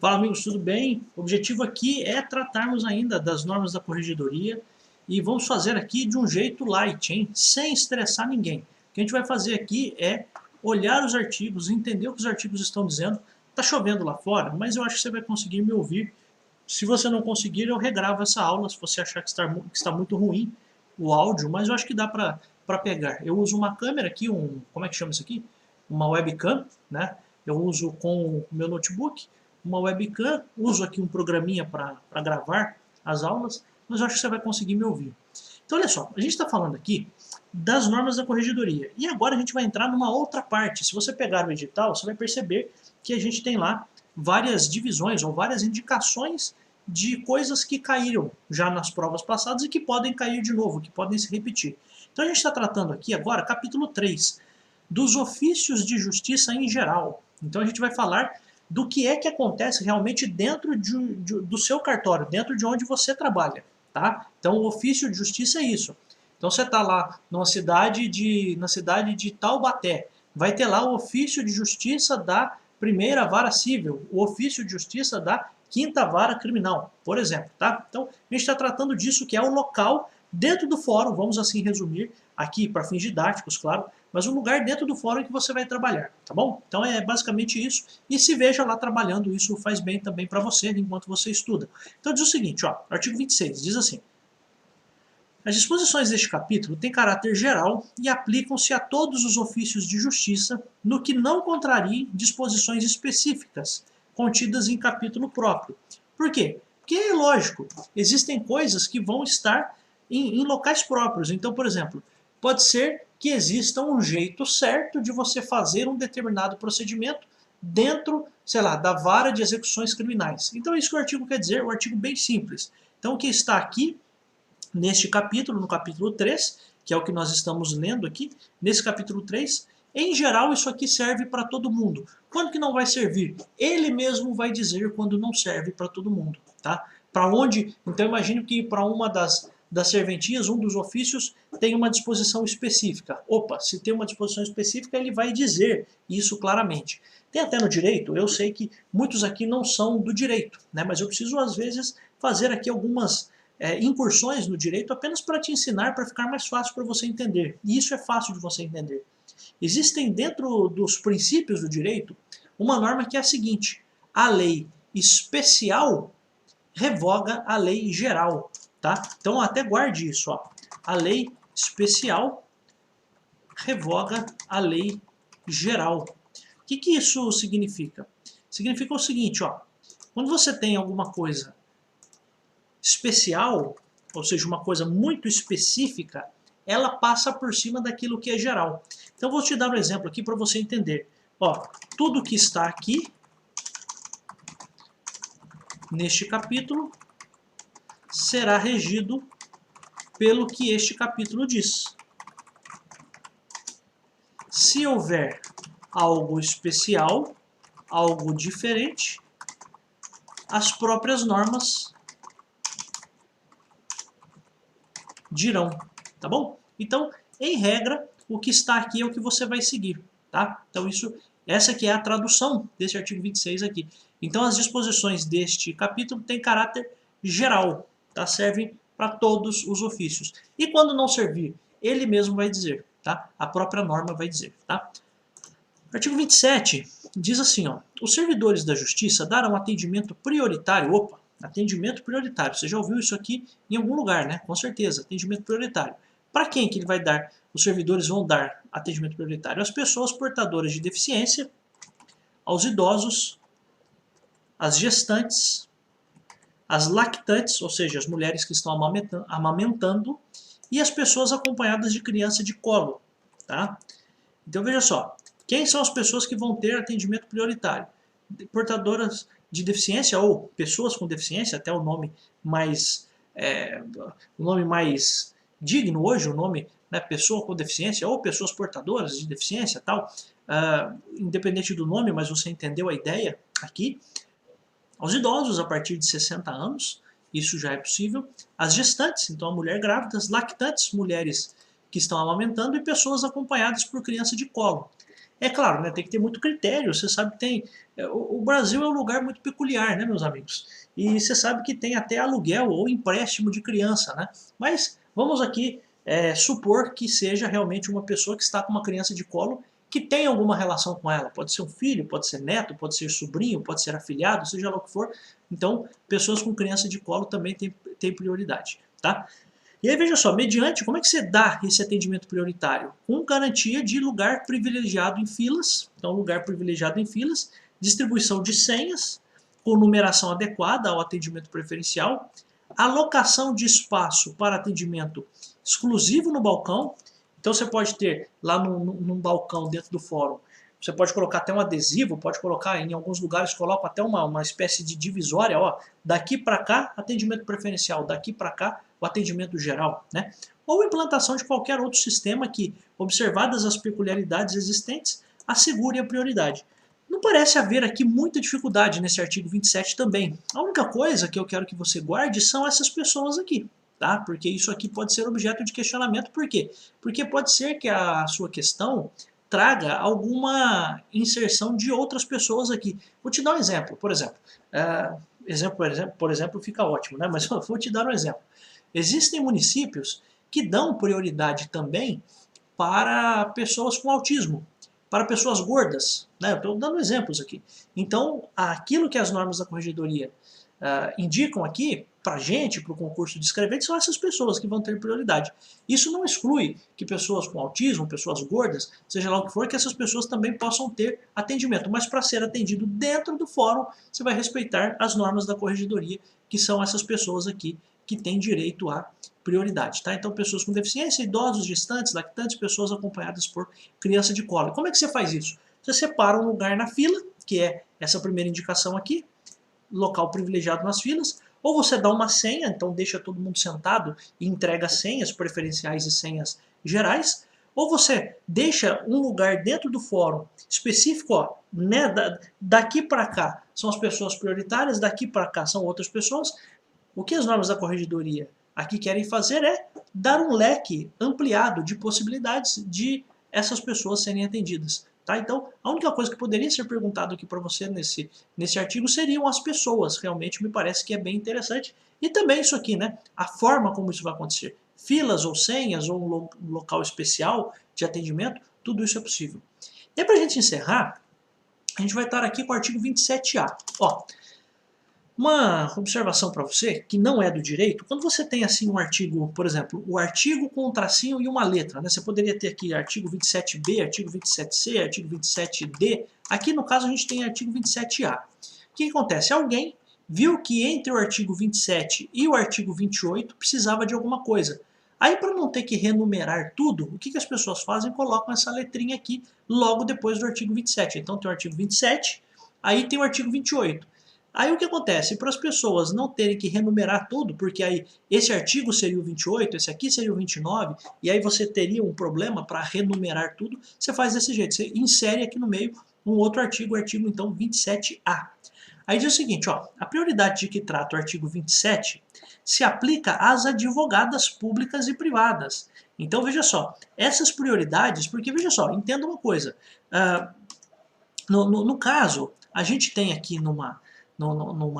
Fala, amigos, tudo bem? O objetivo aqui é tratarmos ainda das normas da corregedoria e vamos fazer aqui de um jeito light, hein? Sem estressar ninguém. O que a gente vai fazer aqui é olhar os artigos, entender o que os artigos estão dizendo. Tá chovendo lá fora, mas eu acho que você vai conseguir me ouvir. Se você não conseguir, eu regravo essa aula, se você achar que está muito ruim o áudio, mas eu acho que dá para pegar. Eu uso uma câmera aqui, como é que chama isso aqui? Uma webcam, né? Eu uso com o meu notebook uma webcam, uso aqui um programinha para gravar as aulas, mas eu acho que você vai conseguir me ouvir. Então, olha só, a gente está falando aqui das normas da corregedoria. E agora a gente vai entrar numa outra parte. Se você pegar o edital, você vai perceber que a gente tem lá várias divisões ou várias indicações de coisas que caíram já nas provas passadas e que podem cair de novo, que podem se repetir. Então a gente está tratando aqui agora, capítulo 3, dos ofícios de justiça em geral. Então a gente vai falar do que é que acontece realmente dentro do seu cartório, dentro de onde você trabalha. Tá? Então o ofício de justiça é isso. Então você está lá na cidade de Taubaté, vai ter lá o ofício de justiça da primeira vara civil, o ofício de justiça da quinta vara criminal, por exemplo. Tá? Então a gente está tratando disso, que é o local dentro do fórum, vamos assim resumir, aqui para fins didáticos, claro, mas um lugar dentro do fórum que você vai trabalhar, tá bom? Então é basicamente isso, e se veja lá trabalhando, isso faz bem também para você enquanto você estuda. Então diz o seguinte, ó, artigo 26, diz assim: as disposições deste capítulo têm caráter geral e aplicam-se a todos os ofícios de justiça, no que não contrarie disposições específicas contidas em capítulo próprio. Por quê? Porque é lógico, existem coisas que vão estar em locais próprios. Então, por exemplo, pode ser que exista um jeito certo de você fazer um determinado procedimento dentro, sei lá, da vara de execuções criminais. Então é isso que o artigo quer dizer, um artigo bem simples. Então o que está aqui neste capítulo, no capítulo 3, que é o que nós estamos lendo aqui, nesse capítulo 3, em geral isso aqui serve para todo mundo. Quando que não vai servir? Ele mesmo vai dizer quando não serve para todo mundo. Tá? Para onde? Então imagine que para uma das serventias, um dos ofícios, tem uma disposição específica. Opa, se tem uma disposição específica, ele vai dizer isso claramente. Tem até no direito, eu sei que muitos aqui não são do direito, né? Mas eu preciso às vezes fazer aqui algumas incursões no direito apenas para te ensinar, para ficar mais fácil para você entender. E isso é fácil de você entender. Existem dentro dos princípios do direito uma norma que é a seguinte: a lei especial revoga a lei geral. Tá? Então até guarde isso. Ó. A lei especial revoga a lei geral. O que isso significa? Significa o seguinte, ó, quando você tem alguma coisa especial, ou seja, uma coisa muito específica, ela passa por cima daquilo que é geral. Então vou te dar um exemplo aqui para você entender. Ó, tudo que está aqui neste capítulo será regido pelo que este capítulo diz. Se houver algo especial, algo diferente, as próprias normas dirão, tá bom? Então, em regra, o que está aqui é o que você vai seguir, tá? Então, essa aqui é a tradução desse artigo 26 aqui. Então, as disposições deste capítulo têm caráter geral, tá? Servem para todos os ofícios. E quando não servir, ele mesmo vai dizer, tá? A própria norma vai dizer, tá? Artigo 27 diz assim, ó, os servidores da justiça darão atendimento prioritário, opa, atendimento prioritário, você já ouviu isso aqui em algum lugar, né? Com certeza, atendimento prioritário. Para quem que ele vai dar? Os servidores vão dar atendimento prioritário às pessoas portadoras de deficiência, aos idosos, às gestantes, às lactantes, ou seja, as mulheres que estão amamentando, e as pessoas acompanhadas de criança de colo, tá? Então veja só, quem são as pessoas que vão ter atendimento prioritário? Portadoras de deficiência ou pessoas com deficiência, até o nome mais digno hoje, o nome, né, pessoa com deficiência ou pessoas portadoras de deficiência, tal, independente do nome, mas você entendeu a ideia aqui. Aos idosos a partir de 60 anos, isso já é possível. As gestantes, então a mulher grávida, as lactantes, mulheres que estão amamentando e pessoas acompanhadas por criança de colo. É claro, né, tem que ter muito critério, você sabe que tem O Brasil é um lugar muito peculiar, né, meus amigos? E você sabe que tem até aluguel ou empréstimo de criança, né? Mas vamos aqui supor que seja realmente uma pessoa que está com uma criança de colo que tem alguma relação com ela. Pode ser um filho, pode ser neto, pode ser sobrinho, pode ser afilhado, seja lá o que for. Então, pessoas com criança de colo também têm prioridade, tá? E aí, veja só, mediante, como é que você dá esse atendimento prioritário? Com garantia de lugar privilegiado em filas, então lugar privilegiado em filas, distribuição de senhas, com numeração adequada ao atendimento preferencial, alocação de espaço para atendimento exclusivo no balcão. Então você pode ter lá num balcão dentro do fórum, você pode colocar até um adesivo, pode colocar, em alguns lugares colocam até uma espécie de divisória, ó, daqui para cá atendimento preferencial, daqui para cá o atendimento geral, né? Ou implantação de qualquer outro sistema que, observadas as peculiaridades existentes, assegure a prioridade. Não parece haver aqui muita dificuldade nesse artigo 27 também. A única coisa que eu quero que você guarde são essas pessoas aqui, tá? Porque isso aqui pode ser objeto de questionamento. Por quê? Porque pode ser que a sua questão traga alguma inserção de outras pessoas aqui. Vou te dar um exemplo. Por exemplo, fica ótimo, né? Mas eu vou te dar um exemplo. Existem municípios que dão prioridade também para pessoas com autismo, para pessoas gordas, né? Estou dando exemplos aqui. Então, aquilo que as normas da corregedoria indicam aqui, para a gente, para o concurso de escrevente, são essas pessoas que vão ter prioridade. Isso não exclui que pessoas com autismo, pessoas gordas, seja lá o que for, que essas pessoas também possam ter atendimento. Mas para ser atendido dentro do fórum, você vai respeitar as normas da corregedoria, que são essas pessoas aqui que têm direito à prioridade. Tá? Então, pessoas com deficiência, idosos, gestantes, lactantes, pessoas acompanhadas por criança de colo. Como é que você faz isso? Você separa um lugar na fila, que é essa primeira indicação aqui, local privilegiado nas filas, ou você dá uma senha, então deixa todo mundo sentado e entrega senhas preferenciais e senhas gerais, ou você deixa um lugar dentro do fórum específico, ó, né, daqui para cá são as pessoas prioritárias, daqui para cá são outras pessoas. O que as normas da corregedoria aqui querem fazer é dar um leque ampliado de possibilidades de essas pessoas serem atendidas. Tá? Então, a única coisa que poderia ser perguntado aqui para você nesse artigo seriam as pessoas. Realmente me parece que é bem interessante. E também isso aqui, né? A forma como isso vai acontecer. Filas ou senhas ou um local especial de atendimento, tudo isso é possível. E para a gente encerrar, a gente vai estar aqui com o artigo 27A. Ó, uma observação para você, que não é do direito, quando você tem assim um artigo, por exemplo, o artigo com um tracinho e uma letra, né? Você poderia ter aqui artigo 27B, artigo 27C, artigo 27D, aqui no caso a gente tem artigo 27A. O que acontece? Alguém viu que entre o artigo 27 e o artigo 28 precisava de alguma coisa. Aí, para não ter que renumerar tudo, o que as pessoas fazem? Colocam essa letrinha aqui logo depois do artigo 27. Então tem o artigo 27, aí tem o artigo 28. Aí o que acontece? Para as pessoas não terem que renumerar tudo, porque aí esse artigo seria o 28, esse aqui seria o 29, e aí você teria um problema para renumerar tudo, você faz desse jeito, você insere aqui no meio um outro artigo, o artigo então 27A. Aí diz o seguinte, ó, a prioridade de que trata o artigo 27 se aplica às advogadas públicas e privadas. Então veja só, essas prioridades, porque veja só, entenda uma coisa, no caso, a gente tem aqui numa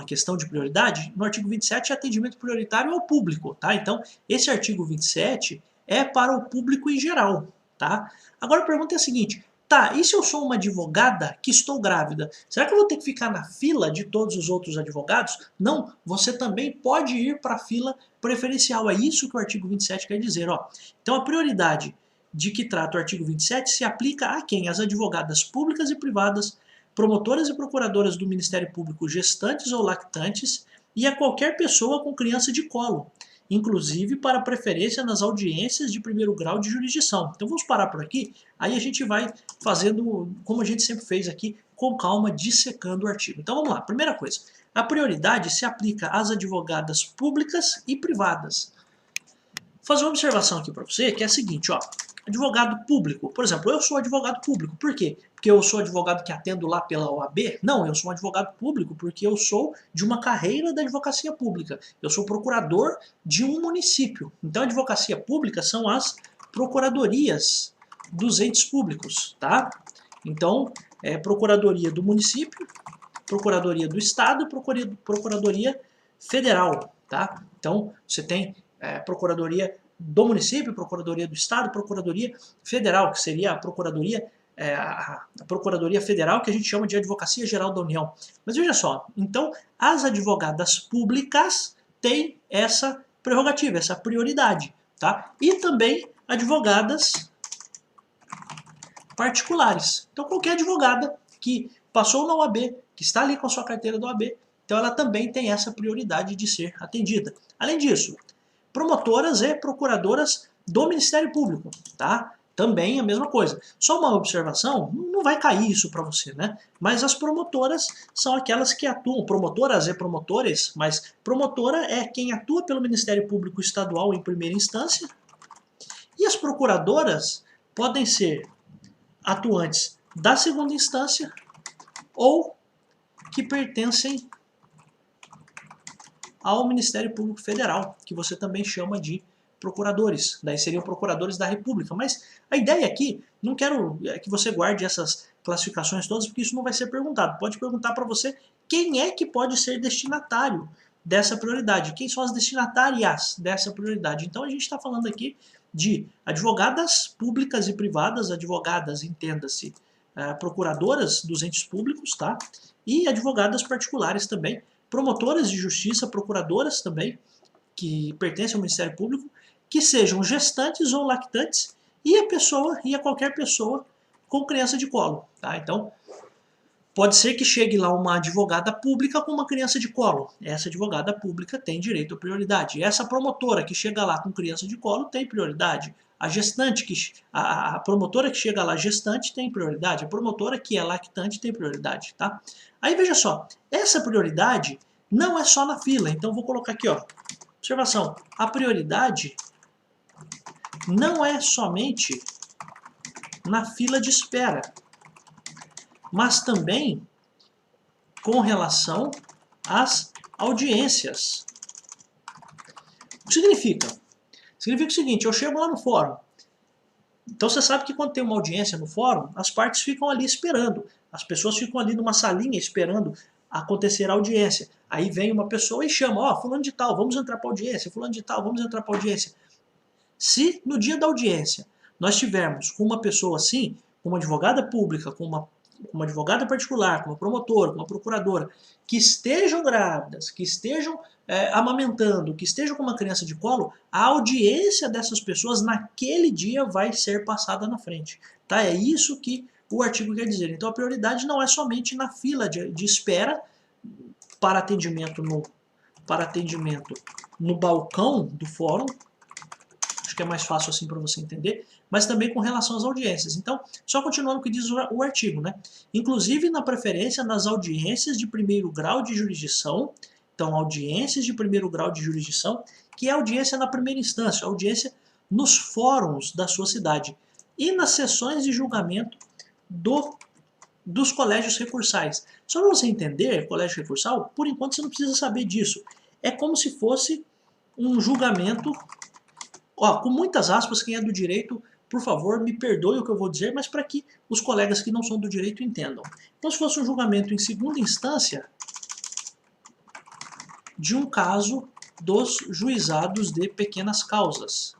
questão de prioridade, no artigo 27 é atendimento prioritário ao público, tá? Então, esse artigo 27 é para o público em geral, tá? Agora a pergunta é a seguinte, tá, e se eu sou uma advogada que estou grávida, será que eu vou ter que ficar na fila de todos os outros advogados? Não, você também pode ir para a fila preferencial, é isso que o artigo 27 quer dizer, ó. Então a prioridade de que trata o artigo 27 se aplica a quem? As advogadas públicas e privadas, promotoras e procuradoras do Ministério Público gestantes ou lactantes e a qualquer pessoa com criança de colo, inclusive para preferência nas audiências de primeiro grau de jurisdição. Então vamos parar por aqui, aí a gente vai fazendo como a gente sempre fez aqui, com calma, dissecando o artigo. Então vamos lá, primeira coisa, a prioridade se aplica às advogadas públicas e privadas. Vou fazer uma observação aqui para você, que é a seguinte, ó, advogado público, por exemplo, eu sou advogado público, por quê? Porque eu sou advogado que atendo lá pela OAB? Não, eu sou um advogado público porque eu sou de uma carreira da advocacia pública. Eu sou procurador de um município. Então, a advocacia pública são as procuradorias dos entes públicos, tá? Então, Procuradoria do município, Procuradoria do Estado e Procuradoria Federal. Tá? Então, você tem Procuradoria do município, Procuradoria do Estado, Procuradoria Federal, que seria a Procuradoria Federal, que a gente chama de Advocacia Geral da União. Mas veja só, então as advogadas públicas têm essa prerrogativa, essa prioridade. Tá? E também advogadas particulares. Então qualquer advogada que passou na OAB, que está ali com a sua carteira da OAB, então ela também tem essa prioridade de ser atendida. Além disso, promotoras e procuradoras do Ministério Público, tá? Também a mesma coisa. Só uma observação, não vai cair isso para você, né? Mas as promotoras são aquelas que atuam, promotoras e promotores, mas promotora é quem atua pelo Ministério Público Estadual em primeira instância, e as procuradoras podem ser atuantes da segunda instância ou que pertencem ao Ministério Público Federal, que você também chama de procuradores. Daí seriam procuradores da República. Mas a ideia aqui, não quero que você guarde essas classificações todas, porque isso não vai ser perguntado. Pode perguntar para você quem é que pode ser destinatário dessa prioridade, quem são as destinatárias dessa prioridade. Então a gente está falando aqui de advogadas públicas e privadas, advogadas, entenda-se, procuradoras dos entes públicos, tá? E advogadas particulares também, promotoras de justiça, procuradoras também, que pertencem ao Ministério Público, que sejam gestantes ou lactantes, e a qualquer pessoa com criança de colo. Tá? Então, pode ser que chegue lá uma advogada pública com uma criança de colo. Essa advogada pública tem direito à prioridade. Essa promotora que chega lá com criança de colo tem prioridade. A promotora que chega lá gestante tem prioridade. A promotora que é lactante tem prioridade. Tá? Aí veja só, essa prioridade não é só na fila. Então vou colocar aqui, ó. Observação, a prioridade não é somente na fila de espera, mas também com relação às audiências. O que significa? Significa o seguinte, eu chego lá no fórum, então você sabe que quando tem uma audiência no fórum, as partes ficam ali esperando, as pessoas ficam ali numa salinha esperando acontecer a audiência. Aí vem uma pessoa e chama, ó, fulano de tal, vamos entrar para audiência, fulano de tal, vamos entrar para audiência. Se no dia da audiência nós tivermos com uma pessoa assim, com uma advogada pública, com uma advogada particular, com uma promotora, com uma procuradora, que estejam grávidas, que estejam amamentando, que estejam com uma criança de colo, a audiência dessas pessoas naquele dia vai ser passada na frente. Tá? É isso que o artigo quer dizer. Então a prioridade não é somente na fila de espera para atendimento no balcão do fórum, acho que é mais fácil assim para você entender, mas também com relação às audiências. Então, só continuando o que diz o artigo, né? Inclusive na preferência nas audiências de primeiro grau de jurisdição, então audiências de primeiro grau de jurisdição, que é a audiência na primeira instância, a audiência nos fóruns da sua cidade, e nas sessões de julgamento dos colégios recursais. Só para você entender, colégio recursal, por enquanto você não precisa saber disso. É como se fosse um julgamento, ó, com muitas aspas, quem é do direito, por favor, me perdoe o que eu vou dizer, mas para que os colegas que não são do direito entendam. Então, se fosse um julgamento em segunda instância de um caso dos juizados de pequenas causas,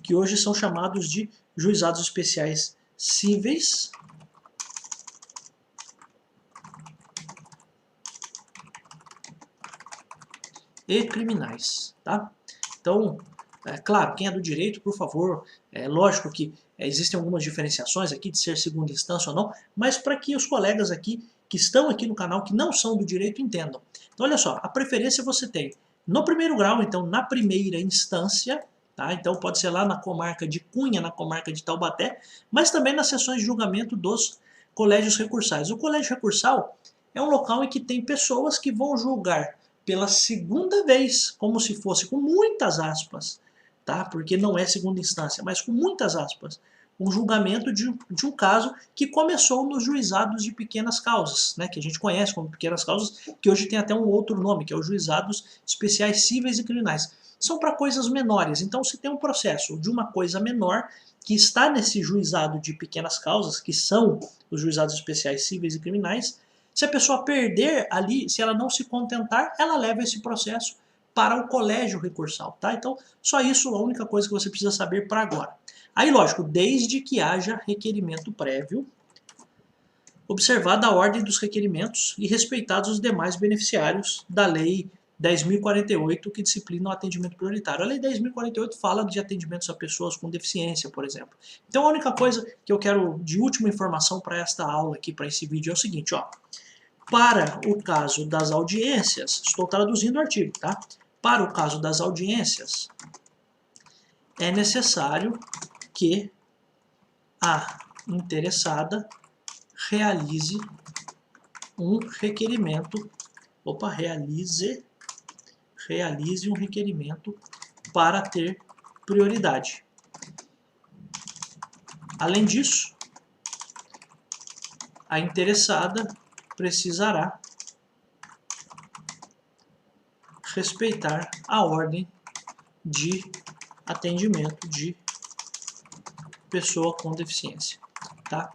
que hoje são chamados de juizados especiais cíveis e criminais, tá? Então, claro, quem é do direito, por favor, é lógico que existem algumas diferenciações aqui de ser segunda instância ou não, mas para que os colegas aqui que estão aqui no canal, que não são do direito, entendam. Então, olha só, a preferência você tem no primeiro grau, então na primeira instância, tá? Então pode ser lá na comarca de Cunha, na comarca de Taubaté, mas também nas sessões de julgamento dos colégios recursais. O colégio recursal é um local em que tem pessoas que vão julgar pela segunda vez, como se fosse, com muitas aspas, tá? Porque não é segunda instância, mas com muitas aspas, um julgamento de um caso que começou nos juizados de pequenas causas, né? Que a gente conhece como pequenas causas, que hoje tem até um outro nome, que é os juizados especiais cíveis e criminais. São para coisas menores, então se tem um processo de uma coisa menor, que está nesse juizado de pequenas causas, que são os juizados especiais cíveis e criminais, se a pessoa perder ali, se ela não se contentar, ela leva esse processo para o colégio recursal, tá? Então, só isso, a única coisa que você precisa saber para agora. Aí, lógico, desde que haja requerimento prévio, observada a ordem dos requerimentos e respeitados os demais beneficiários da Lei 10.048, que disciplina o atendimento prioritário. A Lei 10.048 fala de atendimentos a pessoas com deficiência, por exemplo. Então, a única coisa que eu quero de última informação para esta aula aqui, para esse vídeo, é o seguinte, ó. Para o caso das audiências, estou traduzindo o artigo, tá? Para o caso das audiências, é necessário que a interessada realize um requerimento, realize um requerimento para ter prioridade. Além disso, a interessada precisará respeitar a ordem de atendimento de pessoa com deficiência, tá?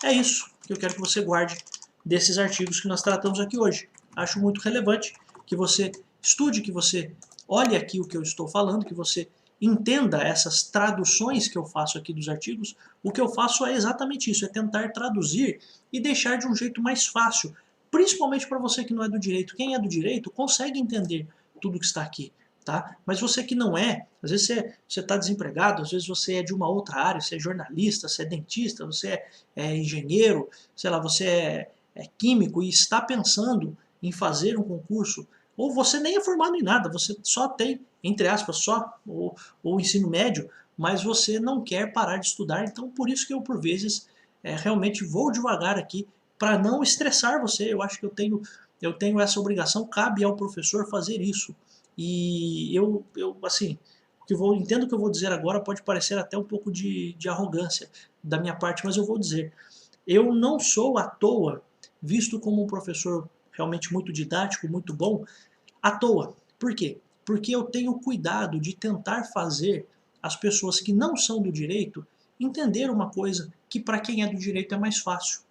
É isso que eu quero que você guarde desses artigos que nós tratamos aqui hoje. Acho muito relevante que você estude, que você olhe aqui o que eu estou falando, que você entenda essas traduções que eu faço aqui dos artigos. O que eu faço é exatamente isso, é tentar traduzir e deixar de um jeito mais fácil, principalmente para você que não é do direito. Quem é do direito consegue entender tudo que está aqui, tá? Mas você que não é, às vezes você está desempregado, às vezes você é de uma outra área, você é jornalista, você é dentista, você é engenheiro, sei lá, você é químico e está pensando em fazer um concurso, ou você nem é formado em nada, você só tem, entre aspas, só o ensino médio, mas você não quer parar de estudar, então por isso que eu, por vezes, realmente vou devagar aqui, para não estressar você. Eu acho que eu tenho essa obrigação, cabe ao professor fazer isso. E eu assim, entendo o que eu vou dizer agora pode parecer até um pouco de arrogância da minha parte, mas eu vou dizer. Eu não sou à toa visto como um professor realmente muito didático, muito bom, à toa. Por quê? Porque eu tenho cuidado de tentar fazer as pessoas que não são do direito entender uma coisa que para quem é do direito é mais fácil.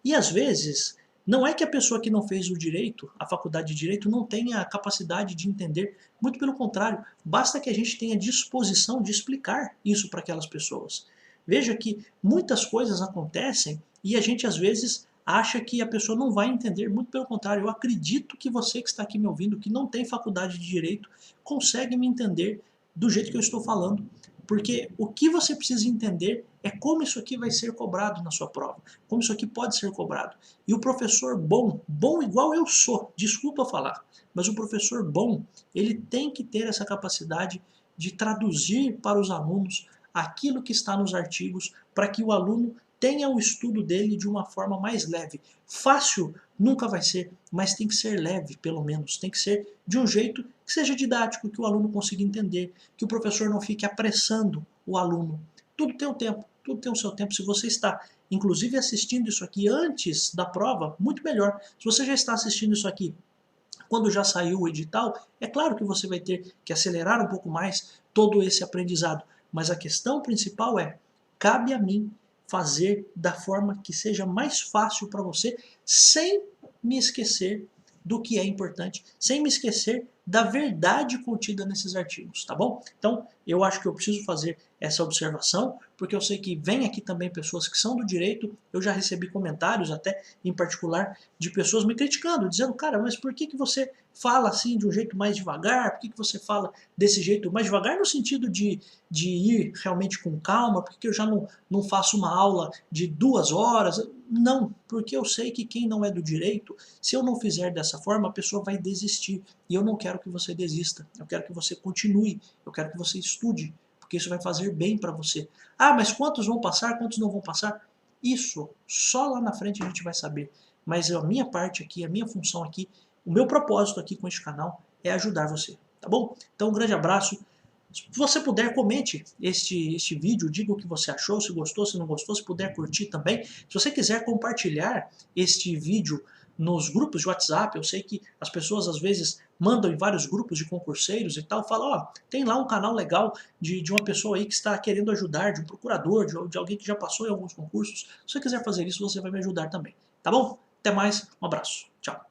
E às vezes, não é que a pessoa que não fez o direito, a faculdade de direito, não tenha a capacidade de entender. Muito pelo contrário, basta que a gente tenha disposição de explicar isso para aquelas pessoas. Veja que muitas coisas acontecem e a gente às vezes acha que a pessoa não vai entender. Muito pelo contrário, eu acredito que você que está aqui me ouvindo, que não tem faculdade de direito, consegue me entender do jeito que eu estou falando. Porque o que você precisa entender é como isso aqui vai ser cobrado na sua prova, como isso aqui pode ser cobrado. E o professor bom, bom igual eu sou, desculpa falar, mas o professor bom, ele tem que ter essa capacidade de traduzir para os alunos aquilo que está nos artigos, para que o aluno tenha o estudo dele de uma forma mais leve. Fácil nunca vai ser, mas tem que ser leve, pelo menos. Tem que ser de um jeito que seja didático, que o aluno consiga entender, que o professor não fique apressando o aluno. Tudo tem um tempo, tudo tem o seu tempo. Se você está, inclusive, assistindo isso aqui antes da prova, muito melhor. Se você já está assistindo isso aqui quando já saiu o edital, é claro que você vai ter que acelerar um pouco mais todo esse aprendizado. Mas a questão principal é, cabe a mim fazer da forma que seja mais fácil para você, sem me esquecer do que é importante, sem me esquecer da verdade contida nesses artigos, tá bom? Então, eu acho que eu preciso fazer essa observação, porque eu sei que vem aqui também pessoas que são do direito, eu já recebi comentários até, em particular, de pessoas me criticando, dizendo, cara, mas por que você fala assim de um jeito mais devagar? Por que você fala desse jeito mais devagar no sentido de ir realmente com calma? Por que eu já não faço uma aula de 2 horas? Não, porque eu sei que quem não é do direito, se eu não fizer dessa forma, a pessoa vai desistir. E eu não quero que você desista, eu quero que você continue, eu quero que você estude, porque isso vai fazer bem para você. Ah, mas quantos vão passar, quantos não vão passar? Isso, só lá na frente a gente vai saber. Mas a minha parte aqui, a minha função aqui, o meu propósito aqui com este canal é ajudar você, tá bom? Então um grande abraço. Se você puder, comente este vídeo, diga o que você achou, se gostou, se não gostou, se puder curtir também. Se você quiser compartilhar este vídeo nos grupos de WhatsApp, eu sei que as pessoas às vezes mandam em vários grupos de concurseiros e tal, falam, ó, tem lá um canal legal de uma pessoa aí que está querendo ajudar, de um procurador, de alguém que já passou em alguns concursos. Se você quiser fazer isso, você vai me ajudar também. Tá bom? Até mais, um abraço. Tchau.